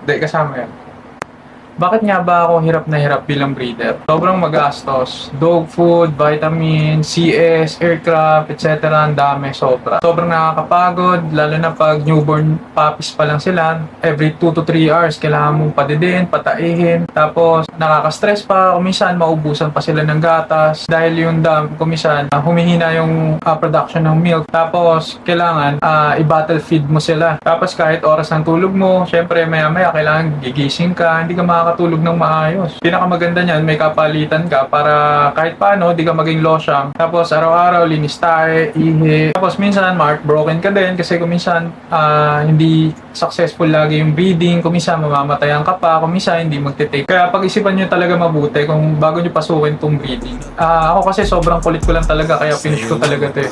Hindi, kasama yan. Bakit nga ba ako hirap na hirap bilang breeder? Sobrang magastos. Dog food, vitamin, CS, aircraft, etc. Ang dami, sobra. Sobrang nakakapagod, lalo na pag newborn puppies pa lang sila. Every 2 to 3 hours, kailangan mong padidin, pataihin. Tapos, nakaka-stress pa. Kuminsan, maubusan pa sila ng gatas. Dahil yung dam, kuminsan, humihina yung production ng milk. Tapos, kailangan i-bottle feed mo sila. Tapos, kahit oras ng tulog mo, syempre, maya-maya, kailangan gigising ka. Hindi ka makakatulog ng maayos. Pinakamaganda niyan, may kapalitan ka para kahit paano, di ka maging losyang. Tapos araw-araw, linis tayo, ihi. Tapos minsan, broken ka din kasi kuminsan hindi successful lagi yung breeding. Kuminsan, mamamatayan ka pa. Kuminsan, hindi magte-take. Kaya pag-isipan nyo talaga mabuti kung bago nyo pasukin tong breeding. Ako kasi sobrang kulit ko lang talaga kaya finish ko talaga to eh.